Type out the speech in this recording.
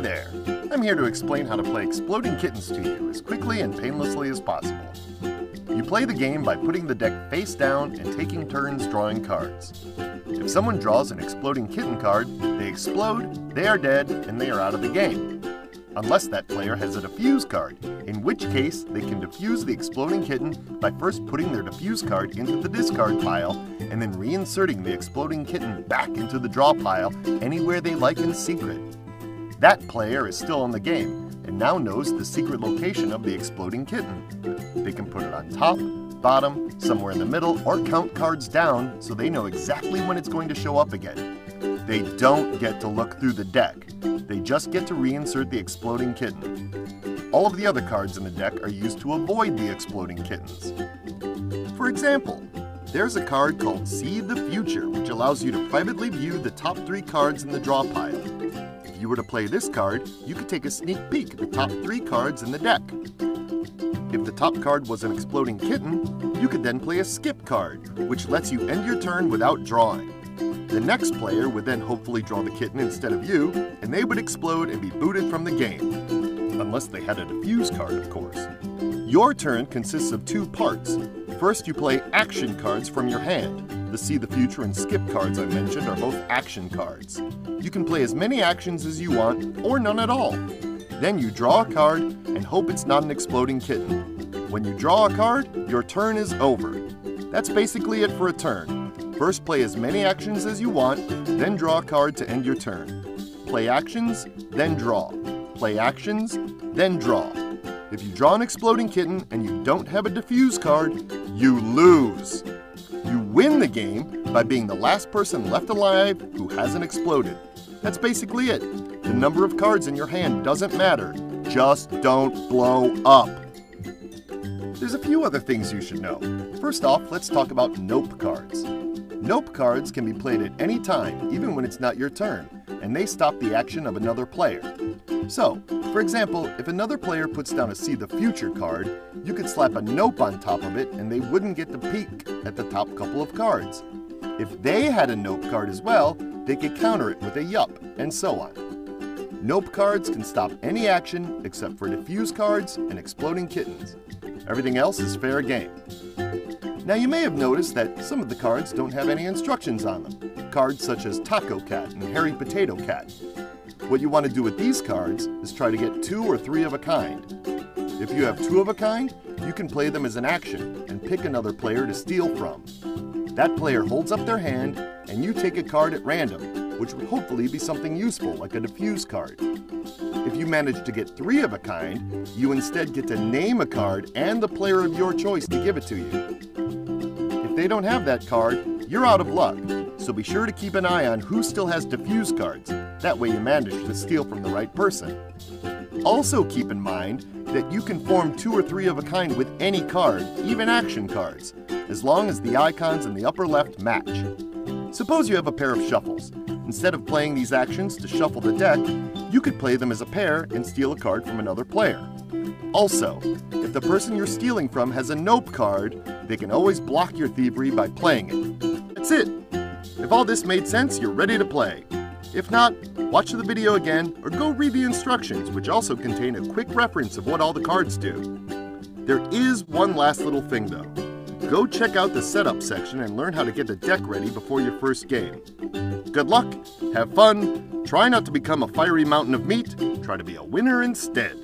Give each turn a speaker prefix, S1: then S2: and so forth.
S1: there! I'm here to explain how to play Exploding Kittens to you as quickly and painlessly as possible. You play the game by putting the deck face down and taking turns drawing cards. If someone draws an Exploding Kitten card, they explode, they are dead, and they are out of the game. Unless that player has a defuse card, in which case they can defuse the Exploding Kitten by first putting their defuse card into the discard pile and then reinserting the Exploding Kitten back into the draw pile anywhere they like in secret. That player is still in the game and now knows the secret location of the Exploding Kitten. They can put it on top, bottom, somewhere in the middle, or count cards down so they know exactly when it's going to show up again. They don't get to look through the deck. They just get to reinsert the Exploding Kitten. All of the other cards in the deck are used to avoid the Exploding Kittens. For example, there's a card called See the Future, which allows you to privately view the top 3 cards in the draw pile. If you were to play this card, you could take a sneak peek at the top 3 cards in the deck. If the top card was an Exploding Kitten, you could then play a skip card, which lets you end your turn without drawing. The next player would then hopefully draw the kitten instead of you, and they would explode and be booted from the game. Unless they had a defuse card, of course. Your turn consists of 2 parts. First, you play action cards from your hand. The See the Future and Skip cards I mentioned are both action cards. You can play as many actions as you want, or none at all. Then you draw a card and hope it's not an Exploding Kitten. When you draw a card, your turn is over. That's basically it for a turn. First, play as many actions as you want, then draw a card to end your turn. Play actions, then draw. Play actions, then draw. If you draw an Exploding Kitten and you don't have a defuse card, you lose. You win the game by being the last person left alive who hasn't exploded. That's basically it. The number of cards in your hand doesn't matter. Just don't blow up. There's a few other things you should know. First off, let's talk about nope cards. Nope cards can be played at any time, even when it's not your turn, and they stop the action of another player. So, for example, if another player puts down a See the Future card, you could slap a nope on top of it and they wouldn't get to peek at the top couple of cards. If they had a nope card as well, they could counter it with a yup, and so on. Nope cards can stop any action except for defuse cards and Exploding Kittens. Everything else is fair game. Now you may have noticed that some of the cards don't have any instructions on them. Cards such as Taco Cat and Hairy Potato Cat. What you want to do with these cards is try to get 2 or 3 of a kind. If you have 2 of a kind, you can play them as an action and pick another player to steal from. That player holds up their hand and you take a card at random, which would hopefully be something useful like a defuse card. If you manage to get 3 of a kind, you instead get to name a card and the player of your choice to give it to you. If they don't have that card, you're out of luck, so be sure to keep an eye on who still has defuse cards. That way you manage to steal from the right person. Also keep in mind that you can form 2 or 3 of a kind with any card, even action cards, as long as the icons in the upper left match. Suppose you have a pair of shuffles. Instead of playing these actions to shuffle the deck, you could play them as a pair and steal a card from another player. Also, if the person you're stealing from has a nope card, they can always block your thievery by playing it. That's it! If all this made sense, you're ready to play. If not, watch the video again or go read the instructions, which also contain a quick reference of what all the cards do. There is one last little thing though. Go check out the setup section and learn how to get the deck ready before your first game. Good luck, have fun, try not to become a fiery mountain of meat, try to be a winner instead.